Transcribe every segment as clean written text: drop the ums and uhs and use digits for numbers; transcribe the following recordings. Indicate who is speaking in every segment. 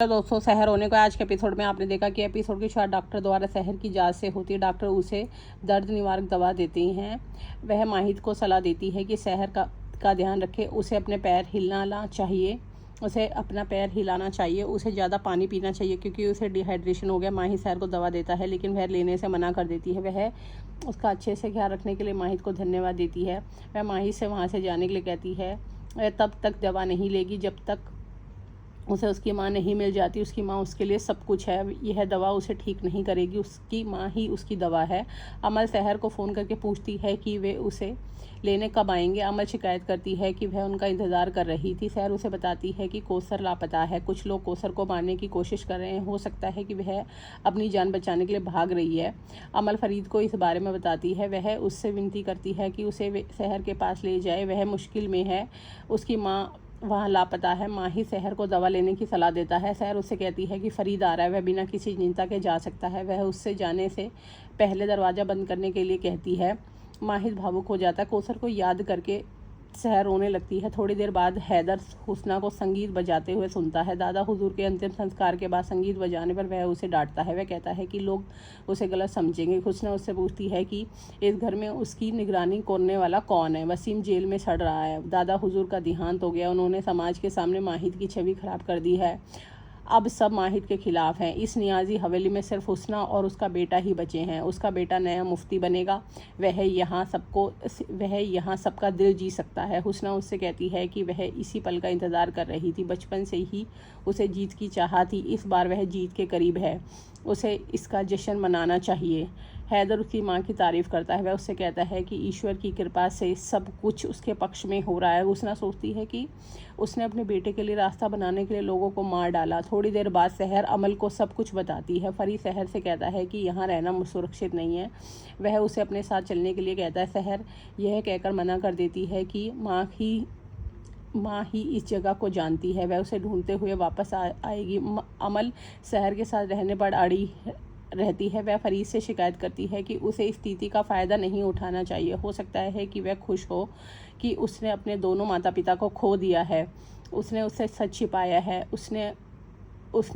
Speaker 1: तो दोस्तों, सहर होने को आज के एपिसोड में आपने देखा कि एपिसोड की शुरुआत डॉक्टर द्वारा सहर की जांच से होती है। डॉक्टर उसे दर्द निवारक दवा देती हैं। वह माहिद को सलाह देती है कि सहर का ध्यान रखे, उसे अपने पैर हिलाना चाहिए, उसे अपना पैर हिलाना चाहिए, उसे ज़्यादा पानी पीना चाहिए क्योंकि उसे डिहाइड्रेशन हो गया। माहिद सहर को दवा देता है लेकिन वह लेने से मना कर देती है। वह उसका अच्छे से ख्याल रखने के लिए माहिद को धन्यवाद देती है। वह माहिद से वहाँ से जाने के लिए कहती है। वह तब तक दवा नहीं लेगी जब तक उसे उसकी माँ नहीं मिल जाती। उसकी माँ उसके लिए सब कुछ है। यह दवा उसे ठीक नहीं करेगी, उसकी माँ ही उसकी दवा है। अमल सहर को फ़ोन करके पूछती है कि वे उसे लेने कब आएंगे। अमल शिकायत करती है कि वह उनका इंतज़ार कर रही थी। सहर उसे बताती है कि कौसर लापता है, कुछ लोग कौसर को मारने की कोशिश कर रहे हैं, हो सकता है कि वह अपनी जान बचाने के लिए भाग रही है। अमल फरीद को इस बारे में बताती है। वह उससे विनती करती है कि उसे सहर के पास ले जाए, वह मुश्किल में है, उसकी माँ वहाँ लापता है। माहिद सहर को दवा लेने की सलाह देता है। सहर उससे कहती है कि फरीद आ रहा है, वह बिना किसी चिंता के जा सकता है। वह उससे जाने से पहले दरवाज़ा बंद करने के लिए कहती है। माहिद भावुक हो जाता है। कौसर को याद करके सहर रोने लगती है। थोड़ी देर बाद हैदर हुस्ना को संगीत बजाते हुए सुनता है। दादा हुजूर के अंतिम संस्कार के बाद संगीत बजाने पर वह उसे डांटता है। वह कहता है कि लोग उसे गलत समझेंगे। हुस्ना उससे पूछती है कि इस घर में उसकी निगरानी करने वाला कौन है। वसीम जेल में सड़ रहा है। दादा हुजूर का देहांत हो गया, उन्होंने समाज के सामने माहिद की छवि खराब कर दी है। अब सब माहिद के खिलाफ हैं। इस नियाजी हवेली में सिर्फ हुस्ना और उसका बेटा ही बचे हैं। उसका बेटा नया मुफ्ती बनेगा, वह यहाँ सबका दिल जी सकता है। हुस्ना उससे कहती है कि वह इसी पल का इंतज़ार कर रही थी, बचपन से ही उसे जीत की चाह थी। इस बार वह जीत के करीब है, उसे इसका जश्न मनाना चाहिए। हैदर उसकी माँ की तारीफ़ करता है। वह उससे कहता है कि ईश्वर की कृपा से सब कुछ उसके पक्ष में हो रहा है। हुस्ना सोचती है कि उसने अपने बेटे के लिए रास्ता बनाने के लिए लोगों को मार डाला। थोड़ी देर बाद सहर अमल को सब कुछ बताती है। फरीद सहर से कहता है कि यहाँ रहना सुरक्षित नहीं है। वह उसे अपने साथ चलने के लिए कहता है। सहर यह कहकर मना कर देती है कि माँ ही इस जगह को जानती है, वह उसे ढूंढते हुए वापस आएगी। अमल सहर के साथ रहने पर अड़ी रहती है। वह फरीद से शिकायत करती है कि उसे इस स्थिति का फ़ायदा नहीं उठाना चाहिए। हो सकता है कि वह खुश हो कि उसने अपने दोनों माता पिता को खो दिया है, उसने उससे सच छिपाया है, उसने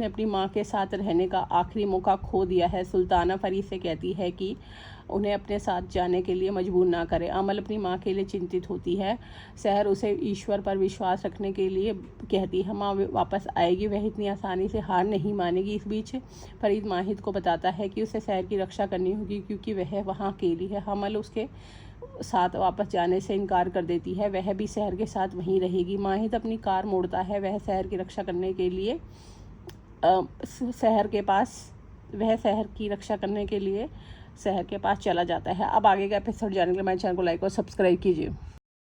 Speaker 1: अपनी माँ के साथ रहने का आखिरी मौका खो दिया है। सुल्ताना फरीद से कहती है कि उन्हें अपने साथ जाने के लिए मजबूर ना करे। अमल अपनी माँ के लिए चिंतित होती है। सहर उसे ईश्वर पर विश्वास रखने के लिए कहती है। माँ वापस आएगी, वह इतनी आसानी से हार नहीं मानेगी। इस बीच फरीद माहिद को बताता है कि उसे सहर की रक्षा करनी होगी क्योंकि वह वहाँ अकेली है। अमल उसके साथ वापस जाने से इनकार कर देती है, वह भी सहर के साथ वहीं रहेगी। माहिद अपनी कार मोड़ता है। वह सहर की रक्षा करने के लिए शहर के पास चला जाता है। अब आगे का एपिसोड जानने के लिए मेरे चैनल को लाइक और सब्सक्राइब कीजिए।